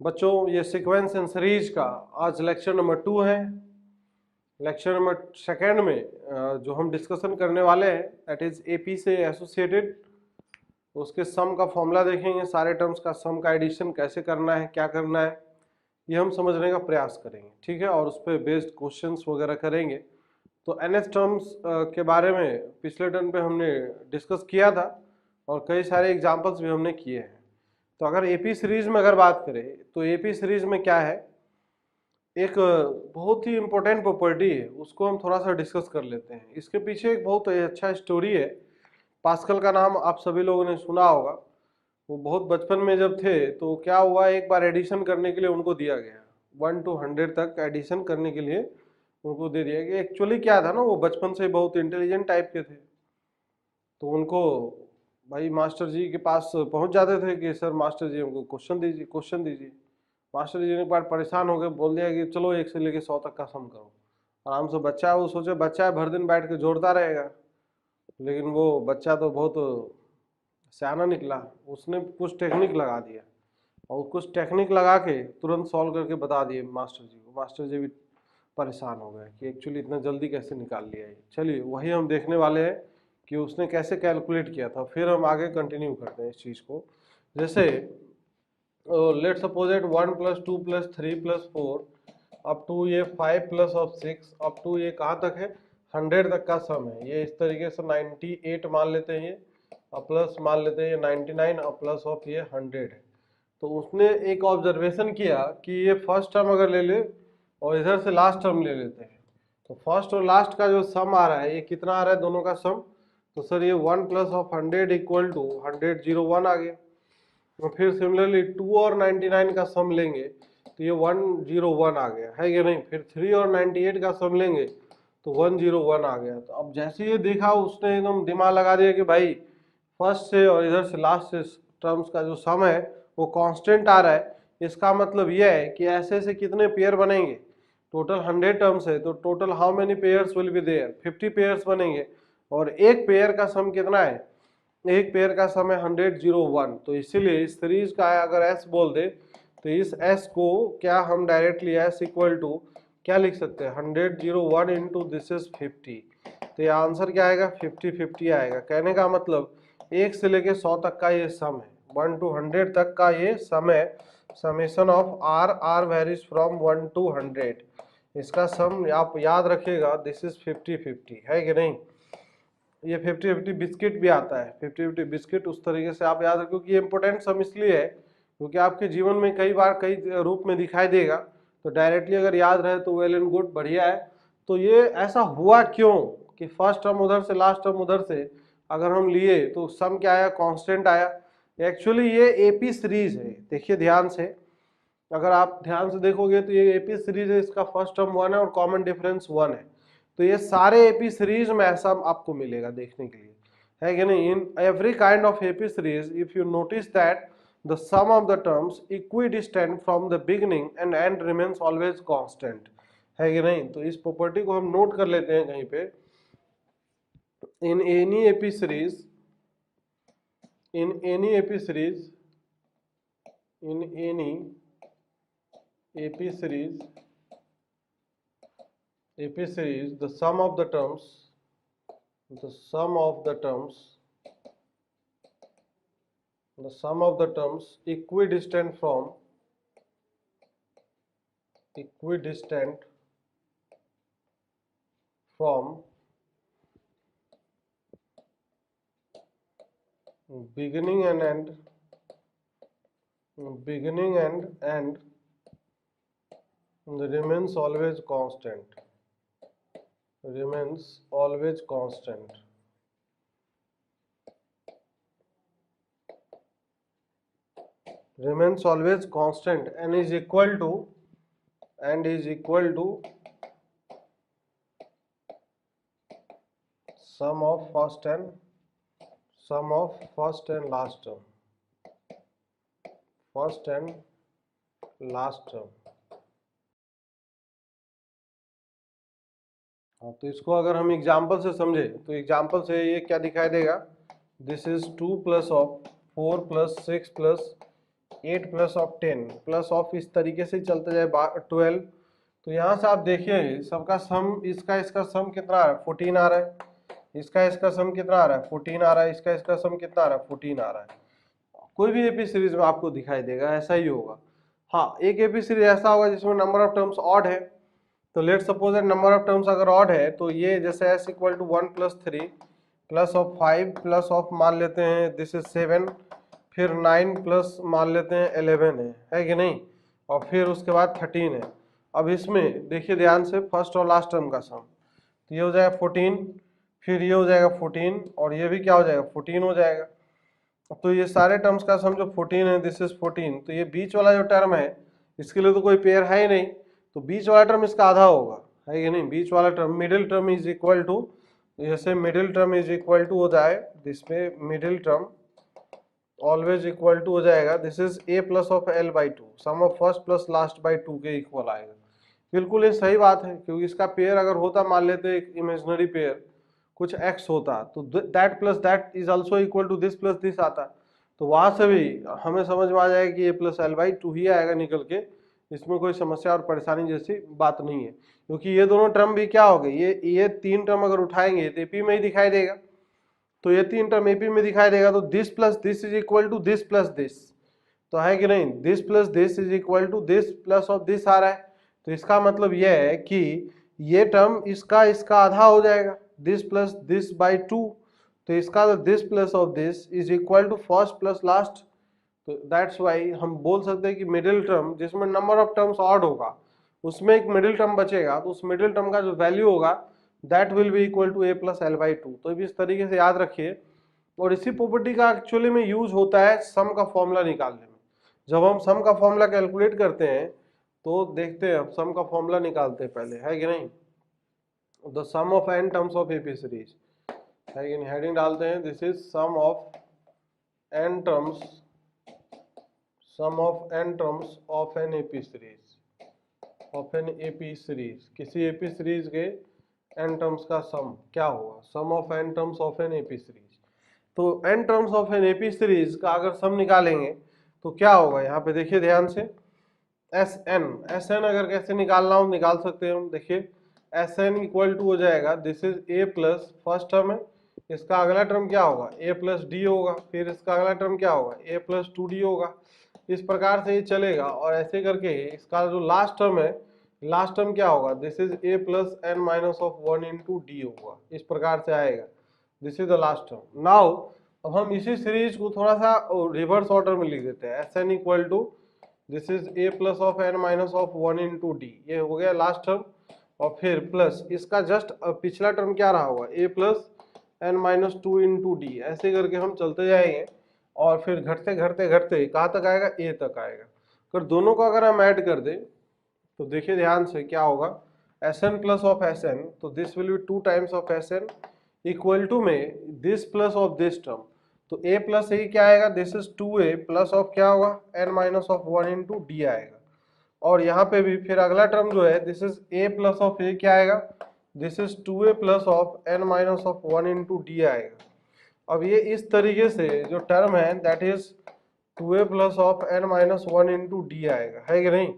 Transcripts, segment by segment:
बच्चों ये sequence and series का आज लेक्चर नंबर 2 है। लेक्चर नंबर सेकेंड में जो हम डिस्कशन करने वाले हैं दैट इज एपी से एसोसिएटेड, उसके सम का फॉर्मूला देखेंगे, सारे टर्म्स का सम का एडिशन कैसे करना है, क्या करना है, ये हम समझने का प्रयास करेंगे, ठीक है। और उस पर बेस्ड क्वेश्चंस वगैरह करेंगे। तो एनएस टर्म्स के बारे में पिछले टर्म पे हमने डिस्कस किया था और कई सारे एग्जांपल्स भी हमने किए हैं। तो अगर एपी सीरीज में अगर बात करें तो एपी सीरीज में क्या है, एक बहुत ही इंपॉर्टेंट प्रॉपर्टी है, उसको हम थोड़ा सा डिस्कस कर लेते हैं। इसके पीछे एक बहुत अच्छा स्टोरी है। पास्कल का नाम आप सभी लोगों ने सुना होगा। वो बहुत बचपन में जब थे तो क्या हुआ, एक बार एडिशन करने के लिए उनको दिया गया 1 to 100 तक एडिशन करने के लिए उनको दे दिया गया। एक्चुअली क्या था ना, वो बचपन से बहुत इंटेलिजेंट टाइप के थे। तो उनको भाई मास्टर जी के पास पहुंच जाते थे कि सर मास्टर जी हमको क्वेश्चन दीजिए, क्वेश्चन दीजिए। मास्टर जी ने एक बार परेशान हो गए, बोल दिया कि चलो 1 से लेके 100 तक का सम करो। आराम से बच्चा है, वो सोचे बच्चा है भर दिन बैठ के जोड़ता रहेगा, लेकिन वो बच्चा तो बहुत सियाना निकला। उसने कुछ टेक्निक लगा दिया और कुछ टेक्निक लगा के तुरंत सॉल्व करके बता दिए मास्टर जी को। मास्टर जी भी परेशान हो गए कि एक्चुअली इतना जल्दी कैसे निकाल लिया ये। चलिए वही हम देखने वाले हैं कि उसने कैसे कैलकुलेट किया था, फिर हम आगे कंटिन्यू करते हैं इस चीज़ को। जैसे let suppose at 1 + 2 + 3 + 4 up to ये 5 + 6 अप टू ये कहाँ तक है 100 तक का सम है। ये इस तरीके से 98 मान लेते हैं ये, और प्लस मान लेते हैं ये 99 और प्लस ऑफ ये 100 है। तो उसने एक ऑब्जर्वेशन किया कि ये फर्स्ट टर्म अगर ले ले और इधर से लास्ट टर्म ले लेते हैं तो फर्स्ट और लास्ट का जो सम आ रहा है ये कितना आ रहा है दोनों का सम। तो सर ये 1 + 100 = 100 0 1 आ गया। और फिर सिमिलरली 2 और 99 का सम लेंगे तो ये 101 आ गया है कि नहीं। फिर 3 और 98 का सम लेंगे तो 101 आ गया। तो अब जैसे ये देखा उसने एकदम दिमाग लगा दिया कि भाई फर्स्ट से और इधर से लास्ट से टर्म्स का जो सम है वो कांस्टेंट आ रहा है। इसका मतलब यह है कि ऐसे से कितने पेयर बनेंगे, टोटल 100 टर्म्स है तो total how many pairs will be there, 50 pairs बनेंगे। और एक पेयर का सम कितना है, एक पेयर का सम है 100 0 1। तो इसीलिए इस सीरीज का अगर एस बोल दे तो इस एस को क्या हम डायरेक्टली एस इक्वल टू क्या लिख सकते हैं 100 0 1 इंटू दिस इज 50। तो ये आंसर क्या आएगा 50 50 आएगा। कहने का मतलब 1 से लेके 100 तक का ये सम है, 1 to 100 तक का ये सम है। Summation of R, R varies from 1 to 100। इसका सम आप याद रखिएगा दिस इज 50 50 है कि नहीं। ये 50 50 बिस्किट भी आता है, 50 50 बिस्किट उस तरीके से आप याद रखो कि ये इंपॉर्टेंट सम इसलिए है क्योंकि आपके जीवन में कई बार कई रूप में दिखाई देगा। तो डायरेक्टली अगर याद रहे तो वेल एंड गुड, बढ़िया है। तो ये ऐसा हुआ क्यों कि फर्स्ट टर्म उधर से लास्ट टर्म उधर से अगर हम लिए तो सम क्या आया, कांस्टेंट आया। एक्चुअली ये एपी सीरीज है, देखिए ध्यान से, अगर आप ध्यान से देखोगे तो ये एपी सीरीज है, इसका फर्स्ट टर्म 1 है और कॉमन डिफरेंस 1 है। तो ये सारे एपी सीरीज में ऐसा आपको मिलेगा देखने के लिए, है कि नहीं। In every kind of AP series if you notice that the sum of the terms equidistant from the beginning and end remains always constant, है कि नहीं। तो इस प्रॉपर्टी को हम नोट कर लेते हैं कहीं पे। In any AP series, in any AP series, in any AP series, AP series, the sum of the terms, the sum of the terms, the sum of the terms equidistant from, equidistant from beginning and end, beginning and end remains always constant, remains always constant. Remains always constant and is equal to, and is equal to sum of first and sum of first and last term, first and last term। हाँ, तो इसको अगर हम example से समझे तो example से ये क्या दिखाई देगा, this is 2 + 4 + 6 + 8 plus of 10 plus of इस तरीके से चलते जाए 12। तो यहाँ से आप देखिए सबका सम, इसका सम कितना आ रहा है 14 आ रहा है, इसका सम कितना आ रहा है 14 आ रहा है, इसका सम कितना आ रहा है 14 आ रहा है। कोई भी एपी सीरीज में आपको दिखाई देगा ऐसा ही होगा। हाँ, एक एपी सीरीज ऐसा होगा जिसमें नंबर ऑफ टर्म्स ऑड है। तो let suppose that number of terms अगर ऑड है तो ये जैसे s equal to 1 plus 3 plus of 5 plus of मान लेते हैं दिस इज 7, फिर 9 प्लस मान लेते हैं 11 है कि नहीं, और फिर उसके बाद 13 है। अब इसमें देखिए ध्यान से फर्स्ट और लास्ट टर्म का सम, तो ये हो जाएगा 14, फिर ये हो जाएगा 14 और ये भी क्या हो जाएगा 14 हो जाएगा। तो ये सारे टर्म्स का सम जो 14 है दिस इज 14, तो ये बीच वाला जो टर्म है इसके लिए तो कोई पेयर है ही नहीं, तो बीच वाला टर्म इसका आधा होगा, है कि नहीं। बीच वाला term middle term is equal to, जैसे middle term is equal to हो जाए जिसमें middle term always equal to हो जाएगा this is a plus of l by two, sum of first plus last by two के equal आएगा। बिल्कुल ये सही बात है, क्योंकि इसका पेयर अगर होता मान लेते एक इमेजिनरी पेयर कुछ x होता तो that plus that is also equal to this plus this आता, तो वहां से भी हमें समझ में आ जाएगा कि a plus l by two ही आएगा निकल के, इसमें कोई समस्या और परेशानी जैसी बात नहीं है। क्योंकि ये दोनों टर्म भी क्या हो गए, ये तीन टर्म अगर उठाएंगे तो एपी में ही दिखाई देगा, तो ये तीन टर्म एपी में दिखाई देगा, तो this plus this is equal to this plus this, तो है कि नहीं, this plus this is equal to this plus of this आ रहा है। तो इसका मतलब यह है कि ये टर्म इसका आधा हो जाएगा this plus this by two, तो इसका this plus of this is equal to first plus last. तो दैट्स वाई हम बोल सकते हैं कि मिडिल टर्म जिसमें नंबर ऑफ टर्म्स ऑड होगा उसमें एक मिडिल टर्म बचेगा, तो उस मिडिल टर्म का जो वैल्यू होगा that will be equal to a plus l by two. तो इस तरीके से याद रखिए, और इसी प्रॉपर्टी का एक्चुअली में यूज होता है सम का फॉर्मूला निकालने में। जब हम सम का फॉर्मूला कैलकुलेट करते हैं तो देखते हैं, हम सम का फॉर्मूला निकालते हैं पहले, है कि नहीं, the sum of n terms of AP series, है कि नहीं, हेडिंग डालते हैं this is sum of n terms, sum of n terms of an AP series, of an AP series, किसी एपी सीरीज के n टर्म्स का sum क्या होगा, sum of n terms of an AP series. तो n terms of an AP series का अगर सम निकालेंगे तो क्या होगा, यहाँ पे देखिए ध्यान से, Sn अगर कैसे निकालना हो निकाल सकते हैं हम, देखिए Sn इक्वल टू हो जाएगा this is a plus first term है, इसका अगला टर्म क्या होगा a प्लस डी होगा, फिर इसका अगला टर्म क्या होगा a प्लस टू डी होगा, इस प्रकार से ये चलेगा। और ऐसे करके इसका जो लास्ट टर्म है, लास्ट टर्म क्या होगा this is a plus n minus of 1 into d होगा, इस प्रकार से आएगा, this is the last term. Now अब हम इसी सीरीज को थोड़ा सा रिवर्स ऑर्डर में लिख देते हैं, Sn equal to this is a plus of n minus of 1 into d, ये हो गया लास्ट टर्म, और फिर प्लस इसका जस्ट पिछला टर्म क्या रहा होगा a plus n minus two into d, ऐसे करके हम चलते जाएंगे और फिर घटते घटते घटते कहाँ तक आएगा a तक आएगा। अगर दोनों को अगर हम ऐड कर दें तो देखिए ध्यान से क्या होगा, Sn प्लस ऑफ Sn, तो this will be 2 times of Sn equal to में this plus of this term, तो a प्लस a क्या आएगा this is 2a plus of क्या होगा n minus of 1 into D आएगा। और यहाँ पे भी फिर अगला टर्म जो है this is a plus of a क्या आएगा this is 2a plus of n minus of 1 into D आएगा। अब ये इस तरीके से जो टर्म है that is 2a plus of n minus 1 into D आएगा, है कि नहीं।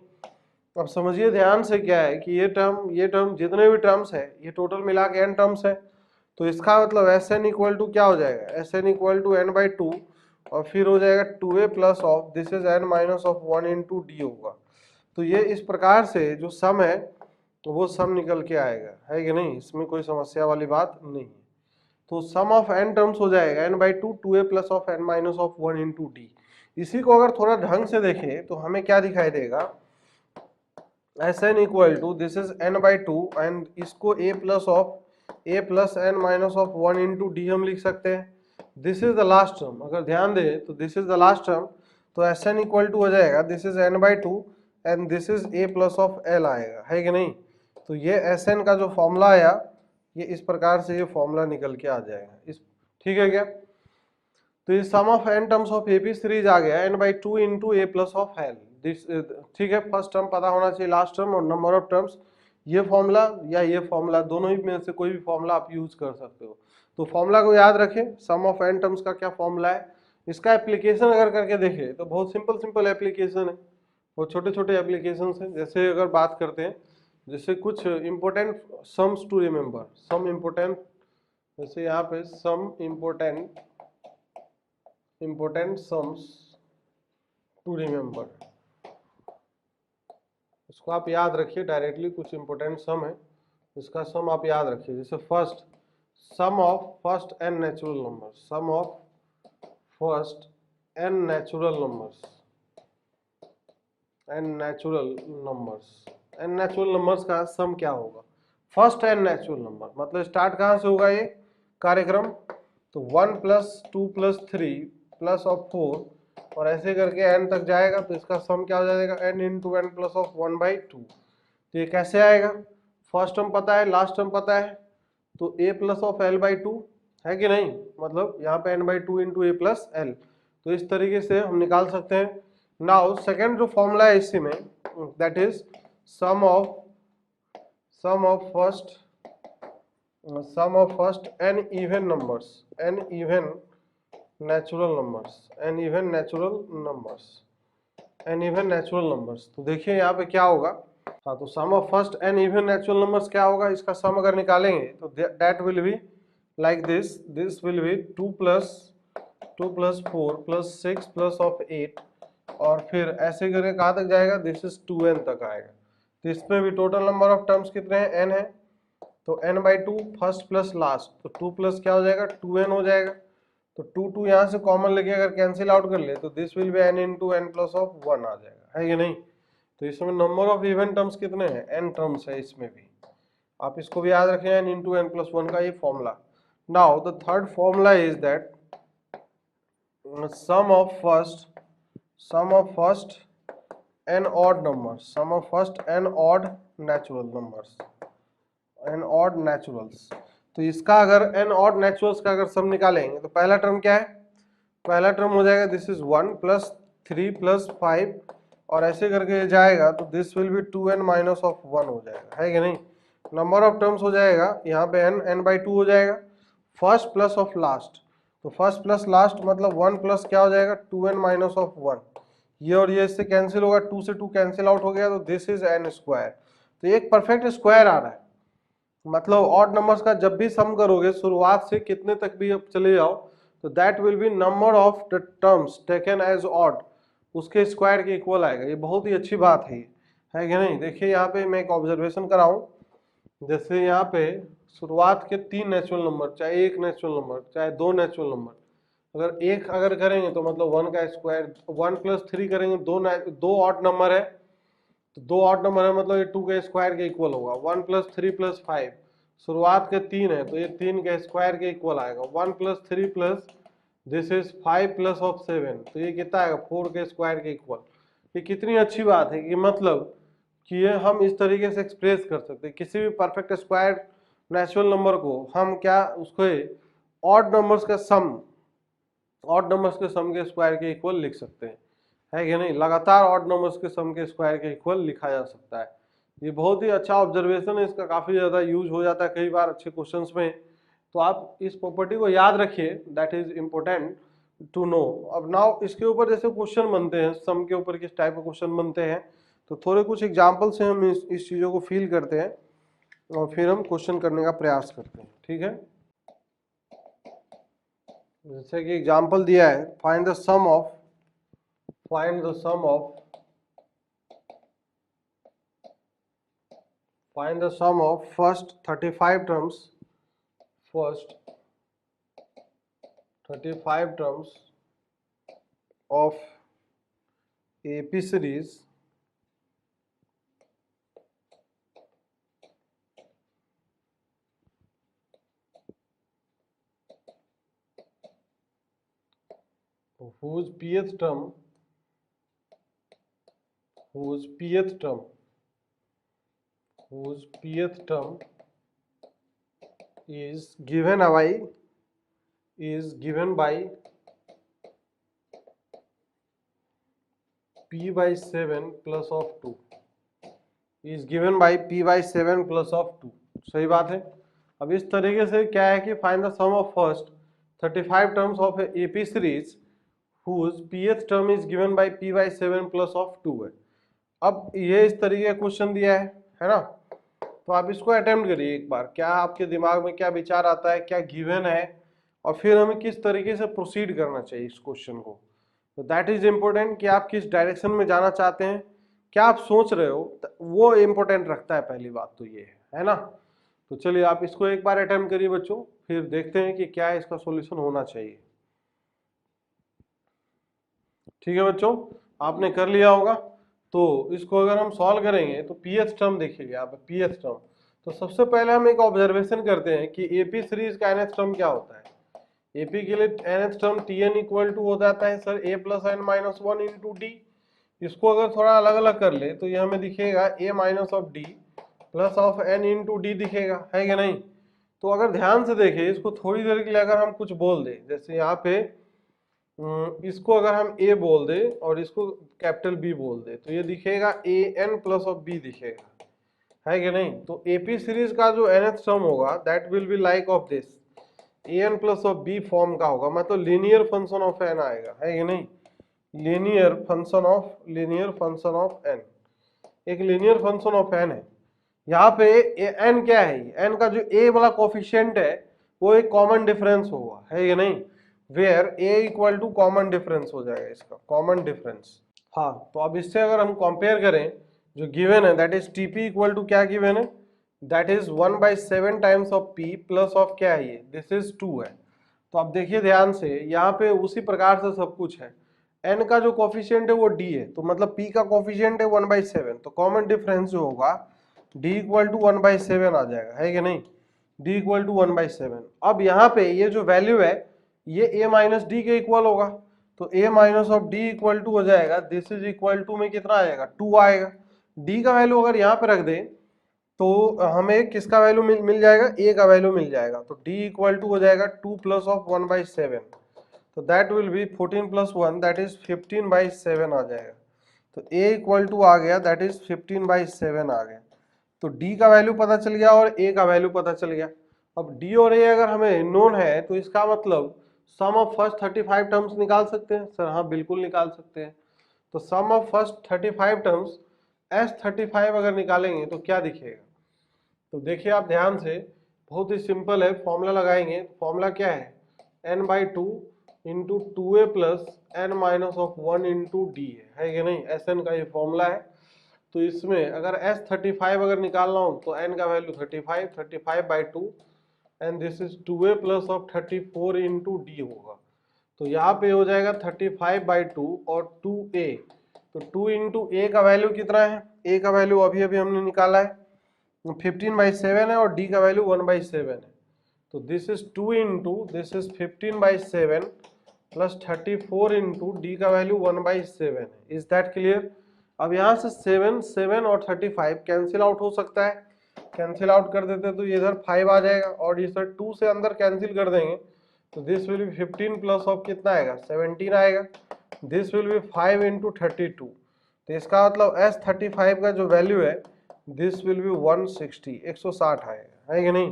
अब समझिए ध्यान से क्या है कि ये टर्म जितने भी टर्म्स है ये टोटल मिला के n टर्म्स है, तो इसका मतलब Sn इक्वल टू क्या हो जाएगा Sn equal to n by two, और फिर हो जाएगा 2a plus of this is n minus of 1 into d होगा। तो ये इस प्रकार से जो सम है तो वो सम निकल के आएगा, है कि नहीं, इसमें कोई समस्या वाली बात नहीं है। तो सम ऑफ n टर्म्स हो जाएगा n by to 2a plus of n minus of 1 into D. इसी को अगर थोड़ा ढंग से देखें तो हमें क्या दिखाई देगा, Sn equal to this is n by two and इसको a plus n minus of 1 into d हम लिख सकते हैं, this is the last term. अगर ध्यान दें तो this is the last term, तो Sn इक्वल टू हो जाएगा this is n by two and this is a plus of l आएगा, है कि नहीं। तो ये Sn का जो फॉर्मूला आया ये इस प्रकार से ये फॉर्मूला निकल के आ जाएगा, इस ठीक है क्या। तो ये sum of n terms of AP series आ गया n by two into a plus of l, ठीक है। फर्स्ट टर्म पता होना चाहिए, लास्ट टर्म और नंबर ऑफ टर्म्स, ये फॉर्मूला या ये फॉर्मूला दोनों ही में से कोई भी फॉर्मूला आप यूज कर सकते हो। तो फॉर्मूला को याद रखें, सम ऑफ n टर्म्स का क्या फॉर्मूला है, इसका एप्लीकेशन अगर करके देखें तो बहुत सिंपल एप्लीकेशन है, बहुत छोटे छोटे एप्लीकेशन हैं। जैसे अगर बात करते हैं, जैसे कुछ important sums to remember, some important, जैसे यहाँ पे some important sums to remember, इसको आप याद रखिए डायरेक्टली। कुछ इंपॉर्टेंट सम है, इसका सम आप याद रखिए। जैसे first sum of first n natural number, sum of first n natural numbers, n natural numbers का सम क्या होगा? फर्स्ट एन नेचुरल नंबर मतलब स्टार्ट कहाँ से होगा ये कार्यक्रम? तो 1 + 2 + 3 + ऑफ 4 और ऐसे करके n तक जाएगा। तो इसका सम क्या हो जाएगा? n × n + of 1/2। तो ये कैसे आएगा? फर्स्ट टर्म पता है, लास्ट टर्म पता है, तो a + ऑफ l/2 है कि नहीं? मतलब यहाँ पे n/2 × a + l। तो इस तरीके से हम निकाल सकते हैं। नाउ सेकेंड जो फॉर्मूला है इसी में, that is sum of first n even numbers, n even natural numbers. तो देखिए यहाँ पे क्या होगा। हाँ, तो sum of first n even natural numbers क्या होगा? इसका सम अगर निकालेंगे तो that will be like this will be 2 + 4 + 6 + of 8 और फिर ऐसे करके कहाँ तक जाएगा? दिस इज 2n तक आएगा। तो इसमें भी टोटल नंबर ऑफ टर्म्स कितने हैं? n है। तो n/2 फर्स्ट प्लस लास्ट, तो 2 प्लस क्या हो जाएगा? 2n हो जाएगा। तो 2 यहाँ से कॉमन लेके अगर कैंसिल आउट कर ले तो this will B n × n + of 1 आ जाएगा, है कि नहीं? तो इसमें नंबर ऑफ इवन टर्म्स कितने हैं? n टर्म्स है इसमें भी। आप इसको भी याद रखें, n × n + 1 का ये formula. Now the third formula is that sum of first n odd numbers, sum of first n odd naturals। तो इसका अगर n odd naturals का अगर सम निकालेंगे तो पहला टर्म क्या है? पहला टर्म हो जाएगा दिस इज 1 + 3 + 5 और ऐसे करके जाएगा तो this will B 2n - of 1 हो जाएगा, है कि नहीं? नंबर ऑफ टर्म्स हो जाएगा यहाँ पे n/2 हो जाएगा, फर्स्ट प्लस ऑफ लास्ट। तो फर्स्ट प्लस लास्ट मतलब 1 प्लस क्या हो जाएगा? 2n - of 1। ये और ये इससे कैंसिल होगा, 2 से 2 कैंसिल आउट हो गया, तो दिस इज n²। तो एक परफेक्ट स्क्वायर आ रहा है। मतलब ऑड नंबर्स का जब भी सम करोगे शुरुआत से कितने तक भी अब चले जाओ तो that will be number of the terms taken as odd, उसके स्क्वायर के इक्वल आएगा। ये बहुत ही अच्छी बात है कि नहीं? देखिए यहाँ पे मैं एक ऑब्जर्वेशन कराऊं। जैसे यहाँ पे शुरुआत के 3 नेचुरल नंबर, चाहे 1 नेचुरल नंबर, चाहे 2 नेचुरल नंबर, अगर एक अगर करेंगे तो मतलब 1 का स्क्वायर, 1 + 3 करेंगे, दो ऑड नंबर है तो 2 ऑड नंबर है मतलब ये 2 के स्क्वायर के इक्वल होगा। 1 + 3 + 5 शुरुआत के 3 है तो ये 3 के स्क्वायर के इक्वल आएगा। 1 + 3 + दिस इज 5 + ऑफ 7 तो ये कितना आएगा? 4 के स्क्वायर के इक्वल। ये कितनी अच्छी बात है कि मतलब कि ये हम इस तरीके से एक्सप्रेस कर सकते हैं किसी भी परफेक्ट स्क्वायर नेचुरल नंबर को। हम क्या उसको ऑड नंबर्स का सम, ऑड नंबर्स के सम के स्क्वायर के इक्वल लिख सकते हैं, है कि नहीं? लगातार ऑड नंबर्स के सम के स्क्वायर के इक्वल लिखा जा सकता है। ये बहुत ही अच्छा ऑब्जर्वेशन है, इसका काफी ज्यादा यूज हो जाता है कई बार अच्छे क्वेश्चंस में। तो आप इस प्रॉपर्टी को याद रखिए, that is important to know. अब नाउ इसके ऊपर जैसे क्वेश्चन बनते हैं, सम के ऊपर किस टाइप के क्वेश्चन बनते हैं, तो थोड़े कुछ एग्जाम्पल से हम इस चीजों को फील करते हैं और फिर हम क्वेश्चन करने का प्रयास करते हैं, ठीक है? जैसे कि एग्जाम्पल दिया है, find the sum of first 35 terms of AP series whose pth term is given by p/7 + of 2 सही बात है। अब इस तरीके से क्या है कि find the sum of first 35 terms of AP series whose pth term is given by p by 7 plus of 2 है। अब ये इस तरीके का क्वेश्चन दिया है ना, तो आप इसको अटेम्प्ट करिए एक बार, क्या आपके दिमाग में क्या विचार आता है, क्या गिवन है, और फिर हमें किस तरीके से प्रोसीड करना चाहिए इस क्वेश्चन को। तो दैट इज इम्पोर्टेंट कि आप किस डायरेक्शन में जाना चाहते हैं, क्या आप सोच रहे हो, वो इम्पोर्टेंट रखता है। पहली बात तो ये है ना। तो चलिए आप इसको एक बार अटेम्प्ट करिए बच्चों, फिर देखते हैं कि क्या इसका सॉल्यूशन होना चाहिए। ठीक है बच्चों, आपने कर लिया होगा। तो इसको अगर हम सॉल्व करेंगे तो पीएच टर्म देखिए यहाँ पे, पीएच टर्म। तो सबसे पहले हम एक ऑब्जर्वेशन करते हैं कि एपी सीरीज का एनएच टर्म क्या होता है। एपी के लिए nth term Tn equal to हो जाता है sir a plus n minus one into d. इसको अगर थोड़ा अलग अलग कर ले तो ये हमें दिखेगा a minus of d plus of n into d दिखेगा, है कि नहीं। तो अगर ध्यान से देखें इसको थोड़ी देर के लिए अगर हम कुछ बोल दें, जैसे यहाँ पे इसको अगर हम ए बोल दे और इसको कैपिटल बी बोल दे तो ये दिखेगा ए एन प्लस ऑफ बी दिखेगा, है कि नहीं। तो एपी सीरीज का जो nth टर्म होगा that will be like of this, a n plus of b form का होगा, मतलब लीनियर फंक्शन ऑफ एन आएगा, है कि नहीं। लीनियर फंक्शन ऑफ एन, एक लीनियर फंक्शन ऑफ एन है। यहाँ पे एन क्या है, एन का जो ए वाला कोफिशिएंट है वो एक कॉमन डिफरेंस होगा, है कि नहीं। Where a equal to common difference हो जाएगा इसका, कॉमन डिफरेंस। हाँ, तो अब इससे अगर हम कंपेयर करें जो गिवन है that is TP equal to क्या गिवन है, that is 1/7 times of p plus of क्या है ये, दिस इज 2 है। तो अब देखिए ध्यान से यहाँ पे उसी प्रकार से सब कुछ है। एन का जो कोफिशिएंट है वो डी है, तो मतलब पी का कोफिशिएंट है 1/7, तो कॉमन डिफरेंस जो होगा डी इक्वल टू 1/7 आ जाएगा, है कि नहीं। D equal to 1/7। अब यहाँ पे ये जो वैल्यू है ये ए माइनस डी के इक्वल होगा, तो a minus of d equal to हो जाएगा, दिस इज इक्वल टू में कितना आएगा, 2 आएगा। डी का वैल्यू अगर यहाँ पे रख दे तो हमें किसका वैल्यू मिल जाएगा, ए का वैल्यू मिल जाएगा। तो डी इक्वल टू हो जाएगा 2 प्लस ऑफ 1/7, तो that will B 14 plus 1 that is 15/7 आ जाएगा। तो ए इक्वल टू आ गया दैट इज 15/7 आ गया। तो डी का वैल्यू पता चल गया और ए का वैल्यू पता चल गया। अब डी और ए अगर हमें नोन है तो इसका मतलब सम ऑफ फर्स्ट 35 टर्म्स निकाल सकते हैं सर। हाँ बिल्कुल निकाल सकते हैं। तो sum of first 35 terms S35 अगर निकालेंगे तो क्या दिखेगा, तो देखिए आप ध्यान से, बहुत ही सिंपल है। फॉर्मूला लगाएंगे, फॉर्मूला क्या है, n/2 into 2a plus n minus of 1 into D है कि नहीं। Sn का ये फॉर्मूला है। तो इसमें अगर S35 अगर निकालना हो तो n का value 35/2 and this is 2a plus of 34 into d होगा। तो यहाँ पे हो जाएगा 35/2 और 2a, तो 2 इंटू ए का वैल्यू कितना है, ए का वैल्यू अभी अभी हमने निकाला है 15/7 है और डी का वैल्यू 1/7 है। तो this is 2 into this is 15/7 plus 34 into D का वैल्यू 1/7 है। Is that clear. अब यहाँ से 7 और 35 कैंसिल आउट हो सकता है, कैंसिल आउट कर देते तो ये इधर 5 आ जाएगा और ये सर 2 से अंदर कैंसिल कर देंगे तो this will B 15 plus of कितना आएगा, 17 आएगा। दिस विल बी 5 इंटू 32, तो इसका मतलब S35 का जो वैल्यू है दिस विल बी 160 आएगा, है कि नहीं।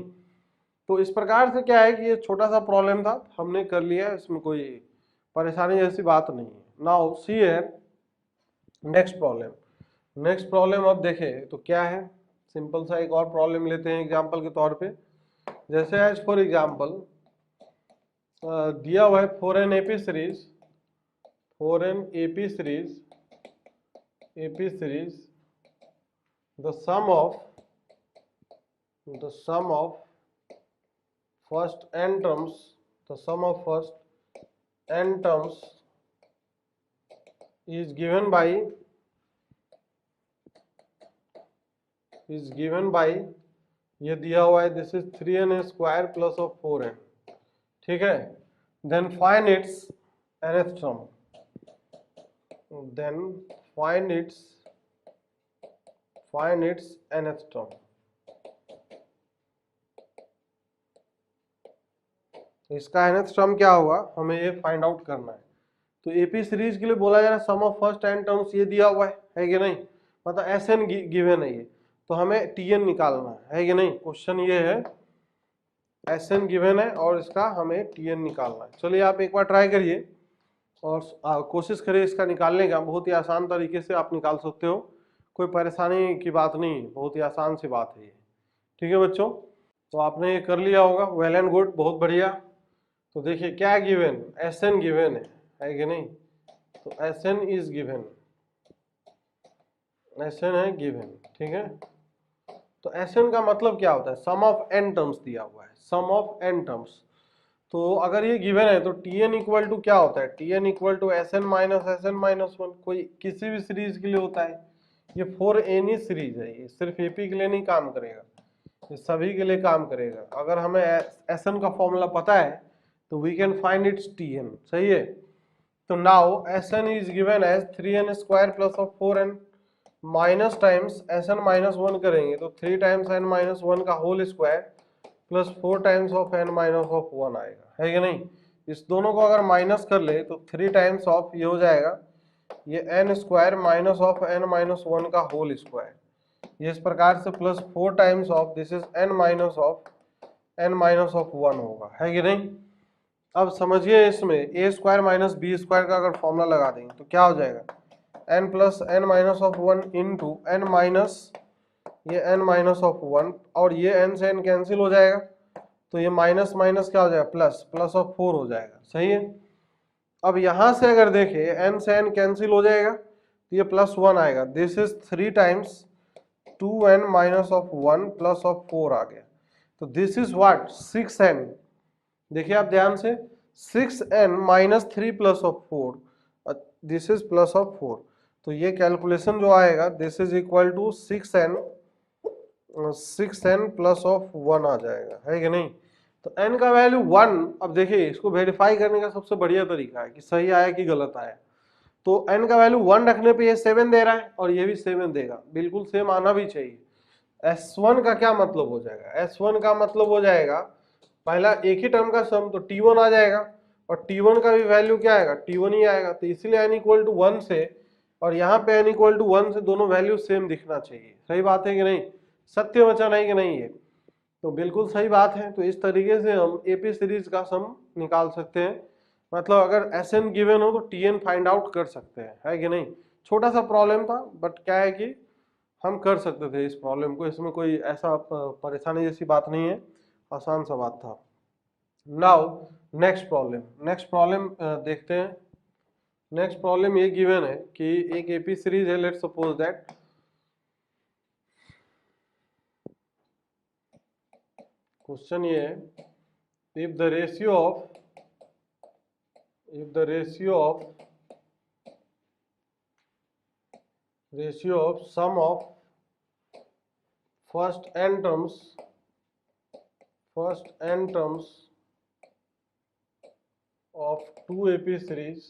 तो इस प्रकार से क्या है कि ये छोटा सा प्रॉब्लम था, हमने कर लिया, इसमें कोई परेशानी जैसी बात नहीं है। Now see here next problem अब देखें तो क्या है। सिंपल सा एक और प्रॉब्लम लेते हैं एग्जांपल के तौर पे। जैसे एज फॉर एग्जांपल दिया हुआ है for an AP series the sum of first n terms is given by ये दिया हुआ है this is 3n square plus of 4n, ठीक है। Then find its nth term, find its nth term। इसका nth टर्म क्या होगा हमें ये फाइंड आउट करना है। तो एपी सीरीज के लिए बोला जा रहा है सम ऑफ फर्स्ट n टर्म्स ये दिया हुआ है कि नहीं, मतलब Sn गिवन है ये, तो हमें Tn निकालना है कि नहीं। क्वेश्चन ये है Sn गिवन है और इसका हमें Tn निकालना है। चलिए आप एक बार ट्राई करिए और कोशिश करें इसका निकालने का, बहुत ही आसान तरीके से आप निकाल सकते हो, कोई परेशानी की बात नहीं, बहुत ही आसान सी बात है ये। ठीक है बच्चों, तो आपने ये कर लिया होगा, वेल एंड गुड, बहुत बढ़िया। तो देखिए क्या गिवन, एस एन गिवन है कि नहीं, तो s n is given, s n है गिवन, ठीक है। तो एस एन का मतलब क्या होता है, सम ऑफ एन टर्म्स दिया हुआ है, सम ऑफ एन टर्म्स। तो अगर ये गिवन है तो टी एन इक्वल टू क्या होता है, t n equal to s n minus one, कोई किसी भी सीरीज के लिए होता है। ये फॉर एनी सीरीज है, ये सिर्फ एपी के लिए नहीं काम करेगा, ये सभी के लिए काम करेगा। अगर हमें एस एन का फॉर्मूला पता है तो we can find its t n, सही है। तो now s n is given as 3n square plus of 4n minus times s n minus one करेंगे तो 3 टाइम्स एन माइनस वन का whole square plus 4 times of n minus of one आएगा, है कि नहीं। इस दोनों को अगर माइनस कर ले तो 3 टाइम्स ऑफ ये हो जाएगा, ये n square minus of n minus one का होल स्क्वायर, ये इस प्रकार से plus 4 times of this is n minus of one होगा, है कि नहीं। अब समझिए इसमें a square minus b square का अगर फॉर्मूला लगा देंगे तो क्या हो जाएगा, n plus n minus of one into n minus ये एन माइनस ऑफ वन, और ये एन से एन कैंसिल हो जाएगा तो ये माइनस माइनस क्या हो जाएगा, प्लस, प्लस ऑफ 4 हो जाएगा, सही है। अब यहां से अगर देखें एन से एन कैंसिल हो जाएगा तो ये प्लस 1 आएगा, this is 3 times 2n minus of 1 plus of 4 आ गया, तो दिस इज व्हाट 6n। देखिए आप ध्यान से, 6n minus 3 plus of 4, this is plus of 4, तो ये कैलकुलेशन जो आएगा this is equal to 6n plus of 1 आ जाएगा, है कि नहीं। तो n का वैल्यू 1, अब देखिए इसको वेरीफाई करने का सबसे बढ़िया तरीका है कि सही आया कि गलत आया। तो n का वैल्यू 1 रखने पे ये 7 दे रहा है और ये भी 7 देगा, बिल्कुल सेम आना भी चाहिए। S1 का क्या मतलब हो जाएगा, S1 का मतलब हो जाएगा पहला एक ही टर्म का सम, तो T1 आ जाएगा, और T1 का भी वैल्यू क्या आएगा, T1 ही आएगा, तो इसीलिए n इक्वल टू 1 से और यहाँ पे n इक्वल टू 1 से दोनों वैल्यू सेम दिखना चाहिए, सही बात है कि नहीं, सत्य वचन है कि नहीं ये, तो बिल्कुल सही बात है। तो इस तरीके से हम एपी सीरीज का सम निकाल सकते हैं, मतलब अगर एस एन गिवन हो तो टी एन फाइंड आउट कर सकते हैं, है कि नहीं। छोटा सा प्रॉब्लम था बट क्या है कि हम कर सकते थे इस प्रॉब्लम को, इसमें कोई ऐसा परेशानी जैसी बात नहीं है, आसान सा बात था। नाउ नेक्स्ट प्रॉब्लम देखते हैं। नेक्स्ट प्रॉब्लम ये गिवन है कि एक एपी सीरीज है, लेट्स सपोज दैट क्वेश्चन ये है, if the ratio of sum of first n terms of two AP series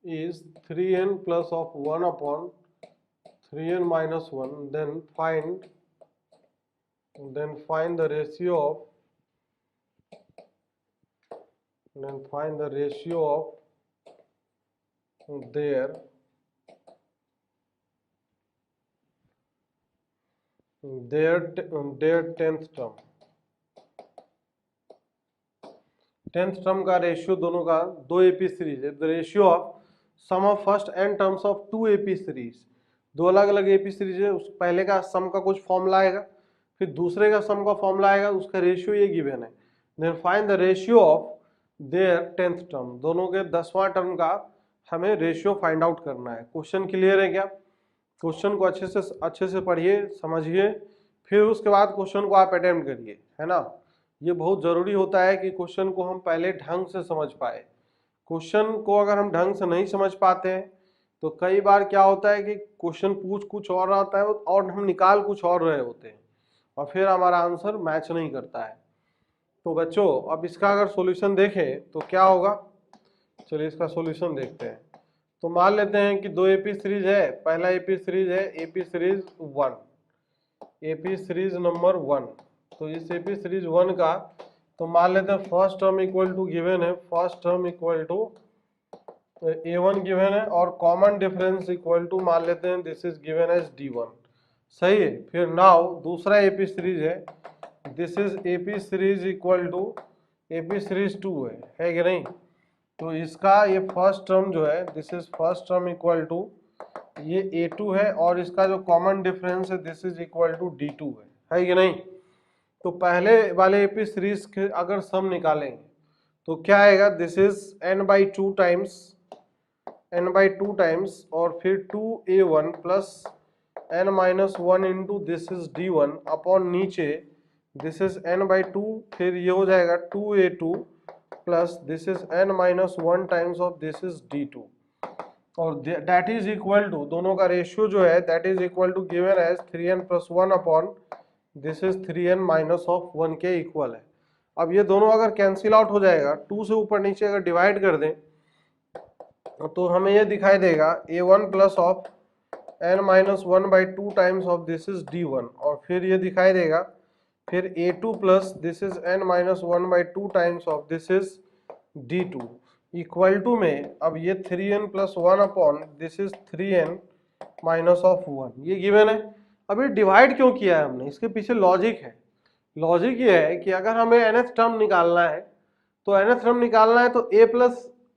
is 3n plus of 1 upon 3n minus 1, then find the ratio of their tenth term का ratio दोनों का, दो AP series है, the ratio of sum of first n terms of two AP series, दो अलग अलग AP series है, उस पहले का सम का कुछ फॉर्मूला आएगा, फिर दूसरे का सम का फॉर्मूला आएगा, उसका रेशियो ये गिवन है, then find the ratio of their tenth term, दोनों के 10वां टर्म का हमें रेशियो फाइंड आउट करना है। क्वेश्चन क्लियर है क्या, क्वेश्चन को अच्छे से पढ़िए, समझिए, फिर उसके बाद क्वेश्चन को आप अटेम्प्ट करिए, है ना। ये बहुत जरूरी होता है कि क्वेश्चन को हम पहले ढंग से समझ पाए। क्वेश्चन को अगर हम ढंग से नहीं समझ पाते हैं तो कई बार क्या होता है कि क्वेश्चन पूछ कुछ और आता है और हम निकाल कुछ और रहे होते हैं और फिर हमारा आंसर मैच नहीं करता है। तो बच्चों अब इसका अगर सॉल्यूशन देखें तो क्या होगा, चलिए इसका सॉल्यूशन देखते हैं। तो मान लेते हैं कि दो एपी सीरीज है, पहला एपी सीरीज है AP series 1, AP series number 1, तो इस एपी सीरीज 1 का तो मान लेते हैं first term equal to given है, first term equal to a1 given है और कॉमन डिफरेंस इक्वल टू मान लेते हैं this is given as d1, सही है। फिर नाउ दूसरा एपी सीरीज है this is AP series equal to AP series 2 है कि नहीं? तो इसका ये फर्स्ट टर्म जो है, this is first term equal to ये A2 है, और इसका जो कॉमन डिफरेंस है this is equal to D2 है कि नहीं? तो पहले वाले AP सीरीज के अगर सम निकालेंगे तो क्या आएगा, दिस इज n/2 टाइम्स और फिर 2A1 plus n-1 into this is D1 upon नीचे दिस इज n/2, फिर ये हो जाएगा 2A2 plus this is n-1 times of this is D2, और दैट इज इक्वल टू, दोनों का रेशियो जो है that is equal to given as 3n + 1 upon this is 3n - 1 के इक्वल है। अब ये दोनों अगर कैंसिल आउट हो जाएगा, 2 से ऊपर नीचे अगर डिवाइड कर दें तो हमें ये दिखाई देगा A1 plus of n-1/2 times of this is D1, और फिर ये दिखाई देगा फिर A2 plus this is n-1/2 times of this is D2 equal to में, अब ये 3n + 1 upon this is 3n - 1 ये गिवन है। अब ये डिवाइड क्यों किया है हमने, इसके पीछे लॉजिक है। लॉजिक ये है कि अगर हमें nth टर्म निकालना है तो nth टर्म निकालना है तो A +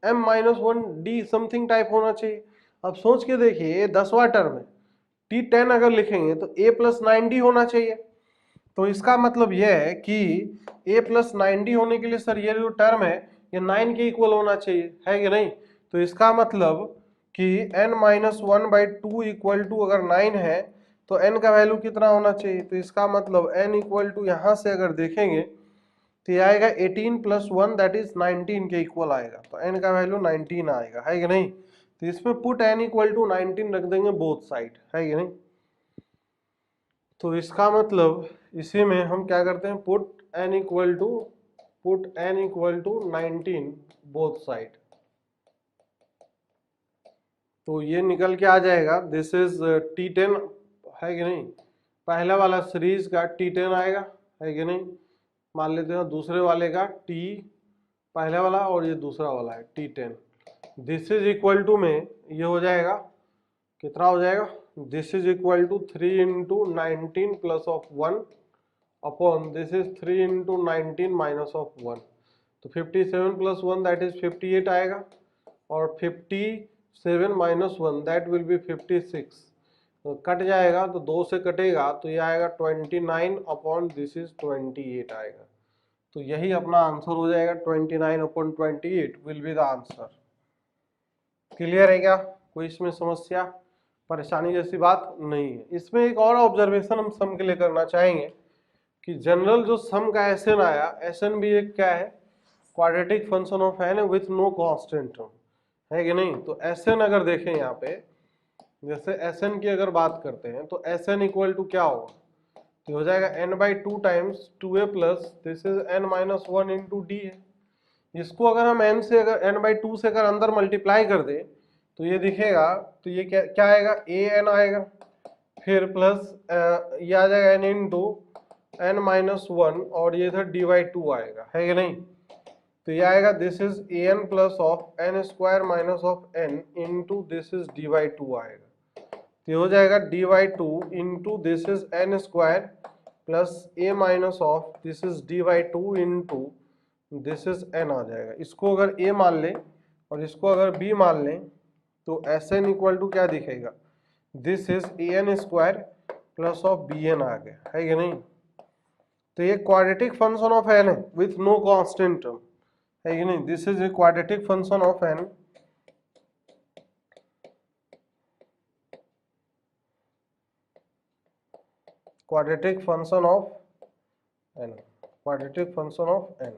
m-1 D something type होना चाहिए। अब सोच के देखिए, ये 10वां टर्म है, T10 अगर लिखेंगे तो A + 9D होना चाहिए। तो इसका मतलब यह है कि A + 9D होने के लिए सर ये जो टर्म है ये 9 के इक्वल होना चाहिए, है कि नहीं? तो इसका मतलब कि n-1/2 इक्वल टू अगर 9 है तो n का वैल्यू कितना होना चाहिए, तो इसका मतलब n इक्वल टू यहाँ से अगर देखेंगे तो ये आएगा 18 + 1 दैट इज 19 के इक्वल आएगा, तो n का वैल्यू 19 आएगा, है कि नहीं? तो इसमें पुट n इक्वल टू 19 रख देंगे बोथ साइड, है कि नहीं? तो इसका मतलब इसी में हम क्या करते हैं, put n equal to 19 both side, तो ये निकल के आ जाएगा दिस इज T10, है कि नहीं? पहला वाला सीरीज का T10 आएगा, है कि नहीं? मान लेते हैं दूसरे वाले का T पहला वाला और ये दूसरा वाला है T10, this is equal to में ये हो जाएगा, कितना हो जाएगा, this is equal to 3 × 19 + 1 upon this is 3 × 19 - 1, तो 57 + 1 दैट इज 58 आएगा, और 57 - 1 दैट विल बी 56, तो कट जाएगा तो 2 से कटेगा तो ये आएगा 29 अपॉन दिस इज 28 आएगा। तो यही अपना आंसर हो जाएगा, 29 upon 28 will be the answer. Clear है क्या? कोई इसमें समस्या परेशानी जैसी बात नहीं है। इसमें एक और ऑब्जर्वेशन हम सम के लिए करना चाहेंगे कि जनरल जो सम का Sn आया, Sn भी एक क्या है, quadratic function of n with no constant term, है कि नहीं? तो Sn अगर देखें यहाँ पे, जैसे Sn की अगर बात करते हैं तो Sn इक्वल टू क्या होगा, तो हो जाएगा n/2 times 2a plus this is n-1 into d है। इसको अगर हम n से अगर n/2 से अगर अंदर मल्टीप्लाई कर दे तो ये दिखेगा, तो ये क्या आएगा, an आएगा, फिर प्लस ये आ जाएगा n इंटू n-1 और ये इधर d/2 आएगा, है कि नहीं? तो ये आएगा this is an plus of n² minus of n into this is d/2 आएगा, तो ये हो जाएगा d/2 into this is n² plus a minus of this is d/2 into this is n आ जाएगा। इसको अगर a मान लें और इसको अगर b मान लें तो Sn इक्वल टू क्या दिखेगा, this is an² plus of bn आ गया, है कि नहीं? तो ये क्वाड्रेटिक फंक्शन ऑफ n है विथ नो कांस्टेंट टर्म, है कि नहीं? This is a quadratic function of n quadratic function of n,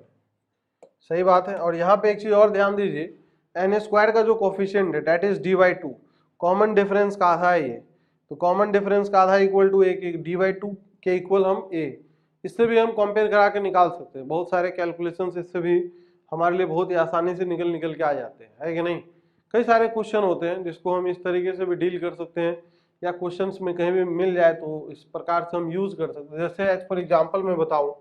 सही बात है। और यहाँ पे एक चीज और ध्यान दीजिए, n² का जो कोफिशिएंट है that is d/2, common difference का आधा है ये, तो कॉमन डिफरेंस का आधा इक्वल टू a, d/2 के इक्वल हम a, इससे भी हम कंपेयर करा के निकाल सकते हैं। बहुत सारे कैलकुलेशंस इससे भी हमारे लिए बहुत ही आसानी से निकल के आ जाते हैं, है कि नहीं? कई सारे क्वेश्चन होते हैं जिसको हम इस तरीके से भी डील कर सकते हैं, या क्वेश्चंस में कहीं भी मिल जाए तो इस प्रकार से हम यूज कर सकते हैं। जैसे एज फॉर एग्जांपल मैं बताऊं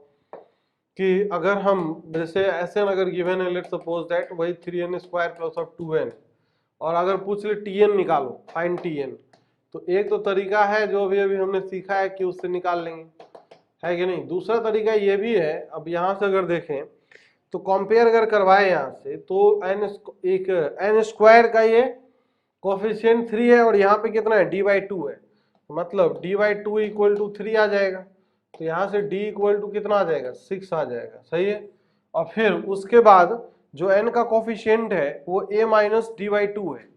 कि अगर हम जैसे Sn अगर गिवन है, लेट सपोज दैट वही 3n² प्लस ऑफ 2n, और अगर पूछ ले Tn निकालो, फाइंड Tn, तो एक तो तरीका है जो अभी हमने सीखा है कि उससे निकाल लेंगे, है कि नहीं। दूसरा तरीका ये भी है, अब यहाँ से अगर देखें तो कंपेयर अगर करवाए यहाँ से तो एन स्क्वायर का ये कोफिशिएंट 3 है और यहाँ पे कितना है d/2 है, मतलब d/2 इक्वल टू 3 आ जाएगा। तो यहाँ से d इक्वल टू कितना आ जाएगा 6 आ जाएगा, सही है। और फिर उसके बाद जो n का कोफिशिएंट है वो a माइनस d/2 है,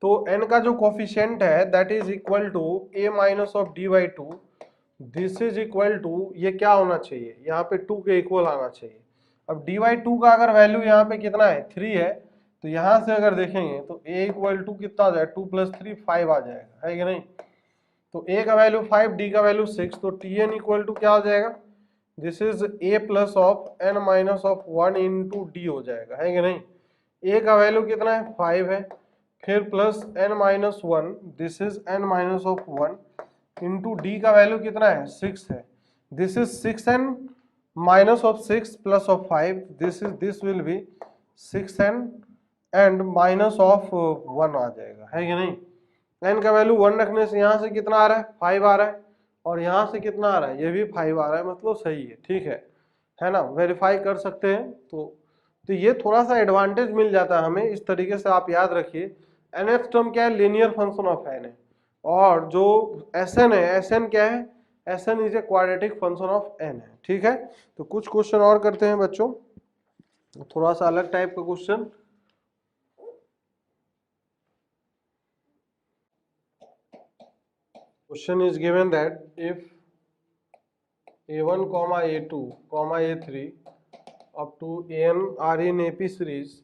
तो n का जो कोफिशिएंट है that is equal to a minus of d/2, this is equal to, ये क्या होना चाहिए यहाँ पे 2 के इक्वल आना चाहिए। अब d/2 का अगर वैल्यू यहाँ पे कितना है 3 है, तो यहाँ से अगर देखेंगे तो a इक्वल टू कितना आ जाएगा 2 प्लस 3 5 आ जाएगा, है कि नहीं। तो a का वैल्यू 5, d का वैल्यू 6, तो tn इक्वल टू क्या हो जाएगा, this is a plus of n minus of 1 into D हो जाएगा, है कि नहीं। a का वैल्यू कितना है 5 है, फिर plus n minus 1, this is n minus of 1 into D का वैल्यू कितना है 6 है, this is 6n minus of 6 plus of 5, this will B 6n and minus of 1 आ जाएगा, है कि नहीं। n का वैल्यू 1 रखने से यहाँ से कितना आ रहा है 5 आ रहा है, और यहाँ से कितना आ रहा है ये भी 5 आ रहा है, मतलब सही है, ठीक है ना, वेरीफाई कर सकते हैं। तो ये थोड़ा सा एडवांटेज मिल जाता है हमें, इस तरीके से आप याद रखिए। nth टर्म क्या है, लीनियर फंक्शन ऑफ n है, और जो Sn है, Sn क्या है, Sn is a quadratic function of n है, ठीक है। तो कुछ क्वेश्चन और करते हैं बच्चों, थोड़ा सा अलग टाइप का question. Question is given that if a1 comma a2 comma a3 up to an are in AP series,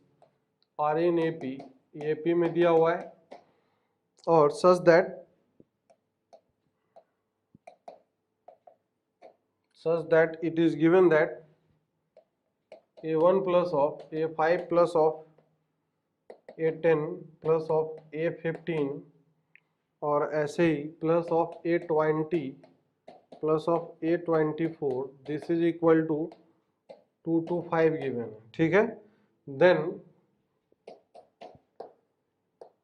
are in AP, AP में दिया हुआ है, और such that it is given that a1 plus of a5 plus of a10 plus of a15 और ऐसे ही plus of a20 plus of a24, this is equal to 2 to 5 given है, ठीक है।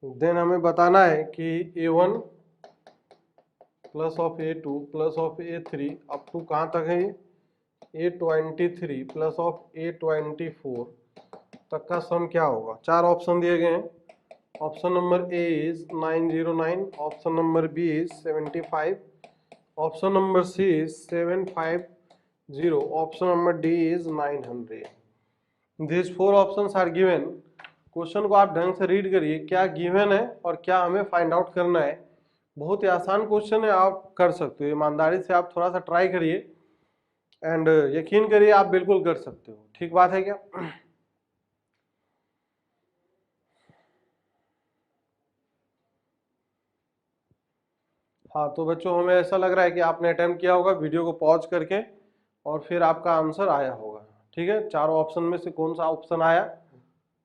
देन हमें बताना है कि a1 plus of a2 plus of a3 up to कहाँ तक है, a23 प्लस ऑफ a24 तक का सम क्या होगा। 4 ऑप्शन दिए गए हैं, option number A is 909, option number B is 75, option number C is 750, option number D is 900। This 4 options are given. Question को आप ढंग से रीड करिए, क्या गिवन है और क्या हमें फाइंड आउट करना है। बहुत ही आसान क्वेश्चन है, आप कर सकते हो, ईमानदारी से आप थोड़ा सा ट्राई करिए एंड यकीन करिए आप बिल्कुल कर सकते हो, ठीक बात है क्या। हाँ तो बच्चों हमें ऐसा लग रहा है कि आपने अटेम्प्ट किया होगा वीडियो को पॉज करके, और फिर आपका आंसर आया होगा, ठीक है। चारों ऑप्शन में से कौन सा ऑप्शन आया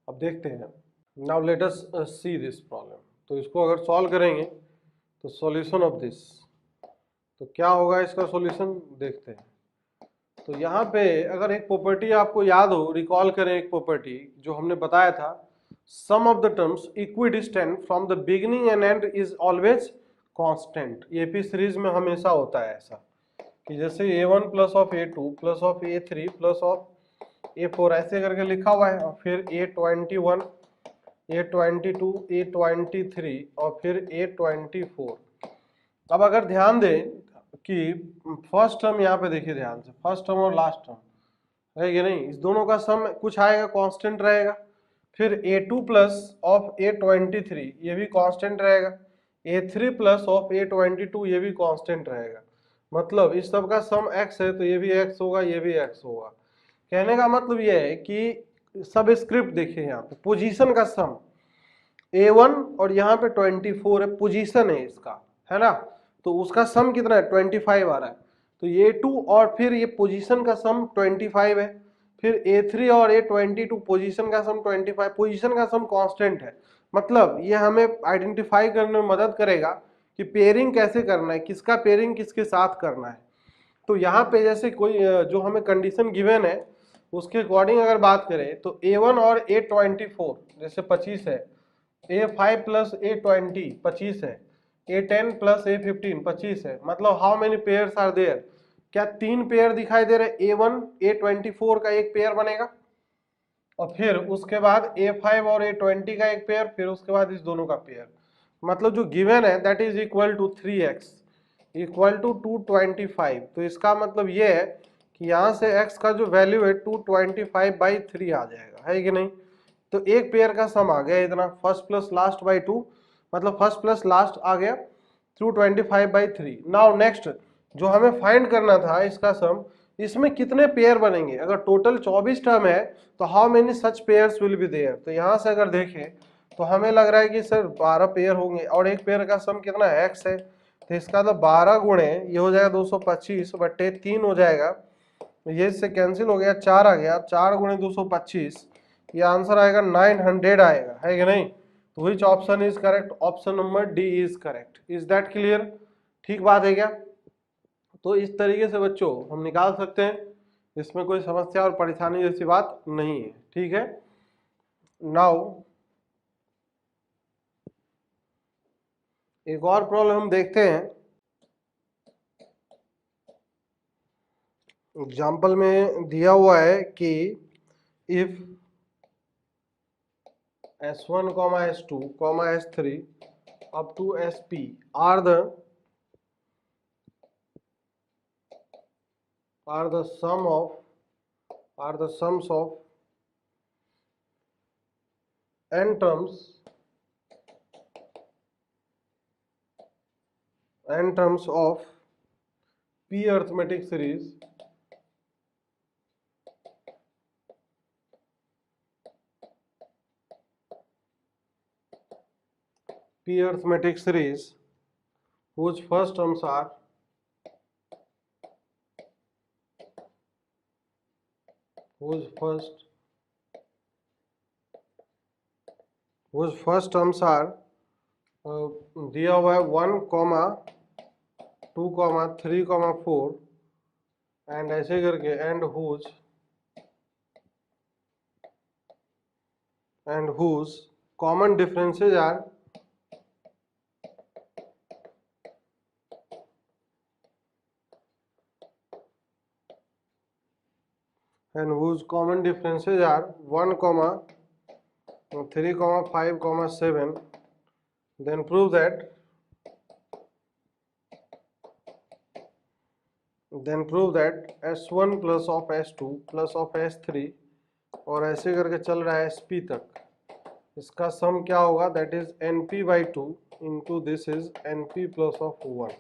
अब देखते हैं। Now let us see this problem. तो इसको अगर सॉल्व करेंगे तो सॉल्यूशन ऑफ दिस, तो क्या होगा इसका सॉल्यूशन देखते हैं। तो यहाँ पे अगर एक प्रॉपर्टी आपको याद हो, रिकॉल करें एक प्रॉपर्टी जो हमने बताया था, sum of the terms equidistant from the beginning and end is always constant. AP series में हमेशा होता है ऐसा कि जैसे a1 plus of a2 plus of a3 plus of a4 ऐसे करके लिखा हुआ है, और फिर a21 a22 a23 और फिर a24। अब अगर ध्यान दें कि फर्स्ट टर्म यहाँ पे देखिए ध्यान से, फर्स्ट टर्म और लास्ट टर्म है कि नहीं, इस दोनों का सम कुछ आएगा कांस्टेंट रहेगा। फिर a2 प्लस ऑफ a23 ये भी कांस्टेंट रहेगा, a3 प्लस ऑफ a22 ये भी कांस्टेंट रहेगा। मतलब इस सब का सम x है तो ये भी x होगा, ये भी x होगा। कहने का मतलब ये है कि सब स्क्रिप्ट देखिए यहाँ पे, पोजीशन का सम a1 और यहाँ पे 24 है, पोजीशन है इसका, है ना, तो उसका सम कितना है 25 आ रहा है। तो ये 2 और फिर ये पोजीशन का सम 25 है, फिर a3 और a22 पोजीशन का सम 25, पोजीशन का सम कांस्टेंट है। मतलब ये हमें आइडेंटिफाई करने में मदद करेगा कि पेयरिंग कैसे करना है, किसका पेयरिंग किसके साथ करना है। तो यहाँ पे जैसे कोई जो हमें कंडीशन गिवन है उसके अकॉर्डिंग अगर बात करें तो a1 और a24 जैसे 25 है, a5 प्लस a20 25 है, a10 प्लस a15 25 है। मतलब how many pairs are there, क्या 3 पेयर दिखाई दे रहे? A1 A24 का एक पेयर बनेगा, और फिर उसके बाद A5 और A20 का एक पेयर, फिर उसके बाद इस दोनों का पेयर। मतलब जो गिवन है that is equal to 3x equal to 225। तो इसका मतलब ये है कि यहाँ से x का जो वैल्यू है 225/3 आ जाएगा, है कि नहीं? तो एक पेयर का सम आ गया इतना, फर्स्ट प्लस लास्ट बाई 2, मतलब फर्स्ट प्लस लास्ट आ गया 225/3। नाउ नेक्स्ट जो हमें फाइंड करना था इसका सम, इसमें कितने पेयर बनेंगे? अगर टोटल 24 टर्म है तो how many such pairs will be there? तो यहाँ से अगर देखें तो हमें लग रहा है कि सर 12 पेयर होंगे, और एक पेयर का सम कितना है? x है। तो इसका तो 12 गुणे ये हो जाएगा 225/3 हो जाएगा, ये इससे कैंसिल हो गया, 4 आ गया, 4 गुणे 225, ये आंसर आएगा 900 आएगा, है कि नहीं? तो which option is correct? Option number D is correct. Is that clear? ठीक बात है क्या? तो इस तरीके से बच्चों हम निकाल सकते हैं, इसमें कोई समस्या और परेशानी जैसी बात नहीं है, ठीक है। नाउ एक और प्रॉब्लम हम देखते हैं। एग्जाम्पल में दिया हुआ है कि if S1, S2, S3 up to SP are the sums of n terms of p arithmetic series whose first terms are दिया हुआ है 1, 2, 3, 4 एंड ऐसे करके and whose common differences are and whose common differences are 1, 3, 5, 7, then prove that S1 plus of S2 plus of S3 और ऐसे करके चल रहा है SP तक, इसका सम क्या होगा? That is NP/2 into this is NP plus of 1।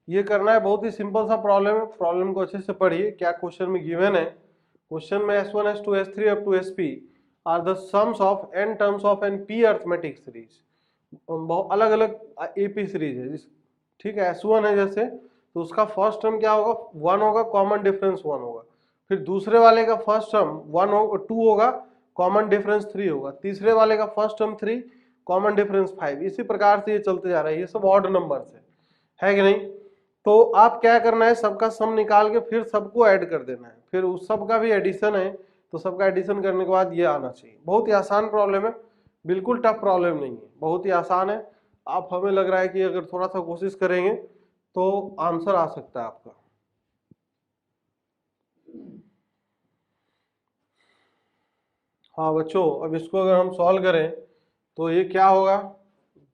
ये करना है, बहुत ही सिंपल सा प्रॉब्लम है, प्रॉब्लम को अच्छे से पढ़िए। क्या क्वेश्चन में गिवन है? क्वेश्चन में S1, S2, S3 up to SP are the sums of n terms of an p arithmetic series. बहुत अलग अलग AP सीरीज है, ठीक है। S1 है जैसे, तो उसका फर्स्ट टर्म क्या होगा? 1 होगा, कॉमन डिफरेंस 1 होगा। फिर दूसरे वाले का फर्स्ट टर्म 1 होगा, 2 होगा, कॉमन डिफरेंस 3 होगा। तीसरे वाले का फर्स्ट टर्म 3, कॉमन डिफरेंस 5। इसी प्रकार से ये चलते जा रहा है, ये सब ऑड नंबर है कि नहीं? तो आप क्या करना है, सबका सम निकाल के फिर सबको ऐड कर देना है, फिर उस सब का भी एडिशन है, तो सबका एडिशन करने के बाद ये आना चाहिए। बहुत ही आसान प्रॉब्लम है, बिल्कुल टफ प्रॉब्लम नहीं है, बहुत ही आसान है। आप हमें लग रहा है कि अगर थोड़ा सा कोशिश करेंगे तो आंसर आ सकता है आपका। हाँ बच्चों, अब इसको अगर हम सॉल्व करें तो ये क्या होगा,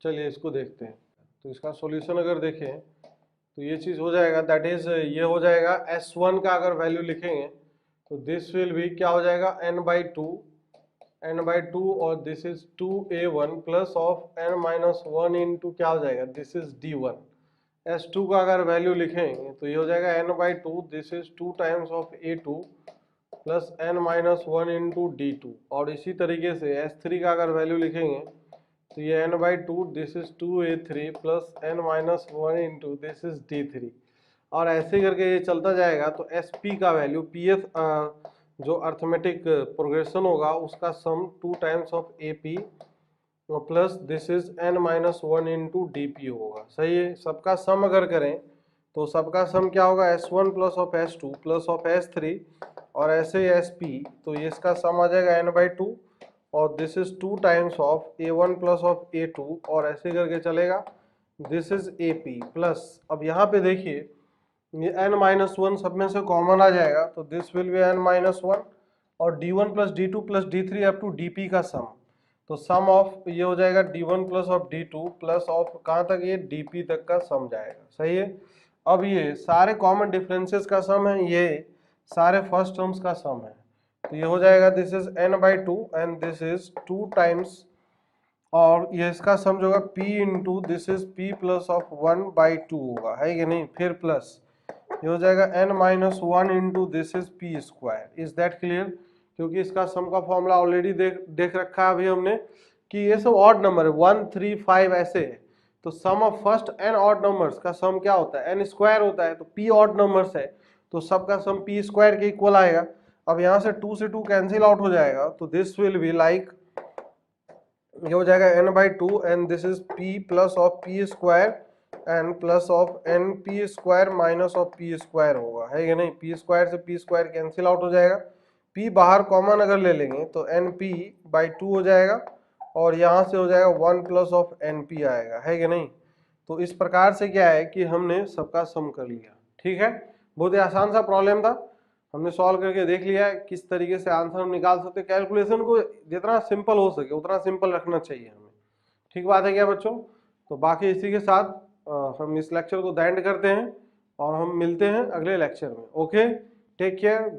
चलिए इसको देखते हैं। तो इसका सॉल्यूशन अगर देखें तो ये चीज हो जाएगा, दैट इज ये हो जाएगा S1 का अगर वैल्यू लिखेंगे तो दिस विल भी क्या हो जाएगा? n/2 और this is 2a1 plus of n-1 into क्या हो जाएगा? This is d1। S2 का अगर वैल्यू लिखेंगे तो ये हो जाएगा n/2, this is 2 times of a2 plus n-1 into d2। और इसी तरीके से S3 का अगर वैल्यू लिखेंगे तो ये n/2, this is 2a3 plus n-1 into this is d3। और ऐसे करके ये चलता जाएगा। तो SP का वैल्यू PS जो अर्थमेटिक प्रोग्रेशन होगा उसका सम 2 times of AP plus this is n-1 into DP होगा। सही है। सबका सम अगर करें तो सबका सम क्या होगा? S1 plus of S2 plus of S3 और ऐसे SP, तो ये इसका सम आ जाएगा n/2 और this is 2 times of A1 plus of A2 और ऐसे करके चलेगा, दिस इज AP प्लस। अब यहाँ पे देखिए ये n-1 सब में से कॉमन आ जाएगा, तो दिस विल बी n-1 और d1 plus d2 plus d3 up to dp का सम, तो सम ऑफ ये हो जाएगा d1 plus of d2 plus of कहाँ तक, ये dp तक का सम जाएगा। सही है। अब ये सारे कॉमन डिफरेंसेस का सम है, ये सारे फर्स्ट टर्म्स का सम है, तो ये हो जाएगा this is n/2 and this is 2 times, और ये इसका सम जो होगा p into this is p plus of 1/2 होगा, है कि नहीं। फिर प्लस ये हो जाएगा n-1 into this is p square. Is that clear? क्योंकि इसका सम का फॉर्मूला ऑलरेडी देख रखा है अभी हमने कि ये सब ऑड नंबर है, 1 3 5 ऐसे है, तो sum of first n odd numbers का सम क्या होता है, n स्क्वायर होता है, तो p ऑड नंबर्स है तो सबका सम p स्क्वायर के इक्वल आएगा। अब यहाँ से 2 से 2 कैंसिल आउट हो जाएगा, तो दिस विल बी लाइक, ये हो जाएगा n/2 and this is p plus of p square and plus of np square minus of p square होगा, है कि नहीं। p स्क्वायर से p स्क्वायर कैंसिल आउट हो जाएगा, p बाहर कॉमन अगर ले लेंगे तो np/2 हो जाएगा, और यहाँ से हो जाएगा 1 प्लस ऑफ np आएगा, है कि नहीं। तो इस प्रकार से क्या है कि हमने सबका सम कर लिया। ठीक है, बहुत ही आसान सा प्रॉब्लम था, हमने सॉल्व करके देख लिया है किस तरीके से आंसर हम निकाल सकते हैं। कैलकुलेशन को जितना सिंपल हो सके उतना सिंपल रखना चाहिए हमें। ठीक बात है क्या बच्चों? तो बाकी इसी के साथ हम इस लेक्चर को द एंड करते हैं और हम मिलते हैं अगले लेक्चर में। Okay, take care.